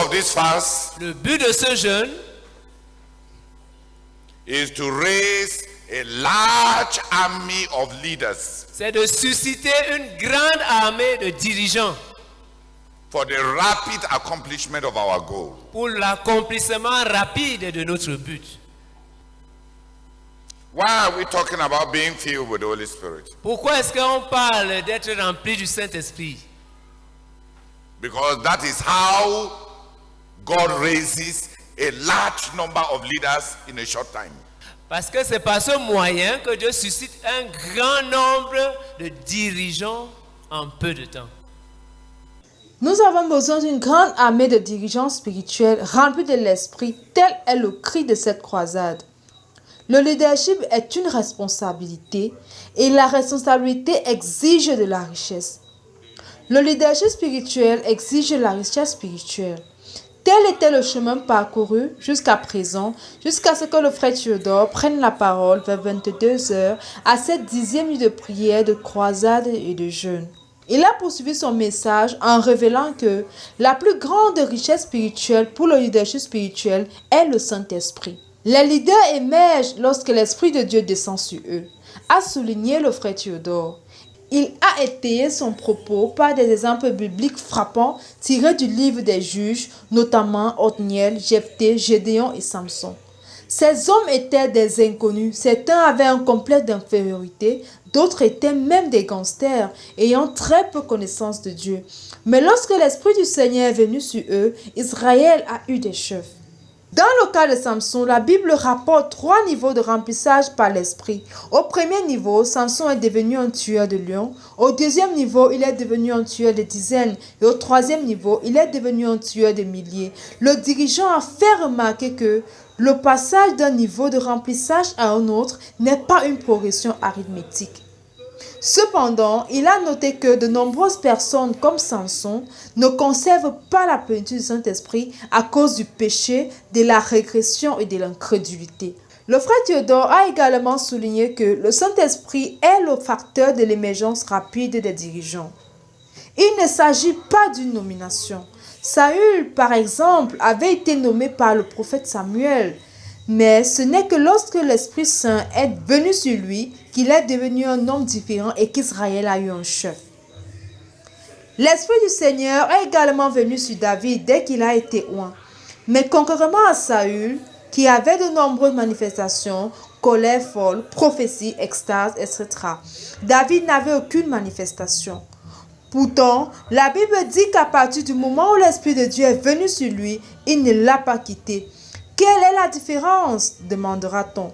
of this fast Le but de ce jeûne is to raise a large army of leaders c'est de susciter une grande armée de dirigeants for the rapid accomplishment of our goal. pour l'accomplissement rapide de notre but. Why are we talking about being filled with the Holy Spirit? Pourquoi est-ce qu'on parle d'être rempli du Saint-Esprit? Because that is how God raises a large number of leaders in a short time. Parce que c'est par ce moyen que Dieu suscite un grand nombre de dirigeants en peu de temps. Nous avons besoin d'une grande armée de dirigeants spirituels remplis de l'esprit, tel est le cri de cette croisade. Le leadership est une responsabilité et la responsabilité exige de la richesse. Le leadership spirituel exige la richesse spirituelle. Tel était le chemin parcouru jusqu'à présent, jusqu'à ce que le frère Théodore prenne la parole vers 22h à cette 10e nuit de prière, de croisade et de jeûne. Il a poursuivi son message en révélant que la plus grande richesse spirituelle pour le leadership spirituel est le Saint-Esprit. Les leaders émergent lorsque l'Esprit de Dieu descend sur eux, a souligné le frère Théodore. Il a étayé son propos par des exemples bibliques frappants tirés du livre des Juges, notamment Othniel, Jephthé, Gédéon et Samson. Ces hommes étaient des inconnus, certains avaient un complexe d'infériorité, d'autres étaient même des gangsters, ayant très peu connaissance de Dieu. Mais lorsque l'Esprit du Seigneur est venu sur eux, Israël a eu des chefs. Dans le cas de Samson, la Bible rapporte 3 niveaux de remplissage par l'Esprit. Au premier niveau, Samson est devenu un tueur de lions. Au deuxième niveau, il est devenu un tueur de dizaines. Et au troisième niveau, il est devenu un tueur de milliers. Le dirigeant a fait remarquer que le passage d'un niveau de remplissage à un autre n'est pas une progression arithmétique. Cependant, il a noté que de nombreuses personnes comme Samson ne conservent pas la plénitude du Saint-Esprit à cause du péché, de la régression et de l'incrédulité. Le frère Théodore a également souligné que le Saint-Esprit est le facteur de l'émergence rapide des dirigeants. Il ne s'agit pas d'une nomination. Saül, par exemple, avait été nommé par le prophète Samuel. Mais ce n'est que lorsque l'Esprit Saint est venu sur lui qu'il est devenu un homme différent et qu'Israël a eu un chef. L'Esprit du Seigneur est également venu sur David dès qu'il a été oint. Mais contrairement à Saül, qui avait de nombreuses manifestations, colère folle, prophétie, extase, etc., David n'avait aucune manifestation. Pourtant, la Bible dit qu'à partir du moment où l'Esprit de Dieu est venu sur lui, il ne l'a pas quitté. Quelle est la différence? Demandera-t-on.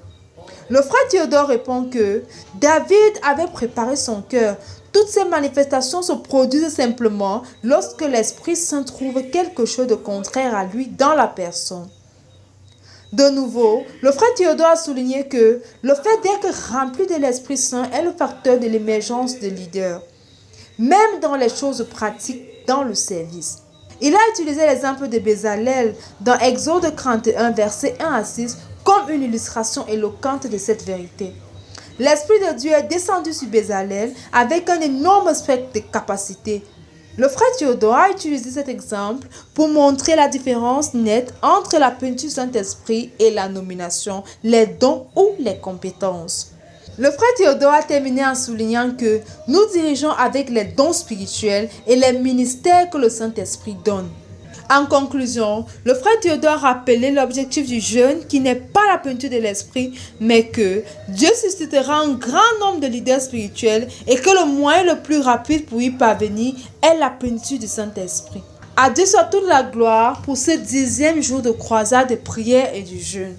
Le frère Théodore répond que David avait préparé son cœur. Toutes ces manifestations se produisent simplement lorsque l'Esprit Saint trouve quelque chose de contraire à lui dans la personne. De nouveau, le frère Théodore a souligné que le fait d'être rempli de l'Esprit Saint est le facteur de l'émergence de leaders, même dans les choses pratiques dans le service. Il a utilisé l'exemple de Bézalel dans Exode 31, versets 1 à 6, comme une illustration éloquente de cette vérité. L'Esprit de Dieu est descendu sur Bézalel avec un énorme spectre de capacité. Le frère Théodore a utilisé cet exemple pour montrer la différence nette entre la plénitude du Saint-Esprit et la nomination, les dons ou les compétences. Le frère Théodore a terminé en soulignant que nous dirigeons avec les dons spirituels et les ministères que le Saint-Esprit donne. En conclusion, le frère Théodore a rappelé l'objectif du jeûne qui n'est pas la plénitude de l'esprit, mais que Dieu suscitera un grand nombre de leaders spirituels et que le moyen le plus rapide pour y parvenir est la plénitude du Saint-Esprit. À Dieu soit toute la gloire pour ce 10e jour de croisade de prière et du jeûne.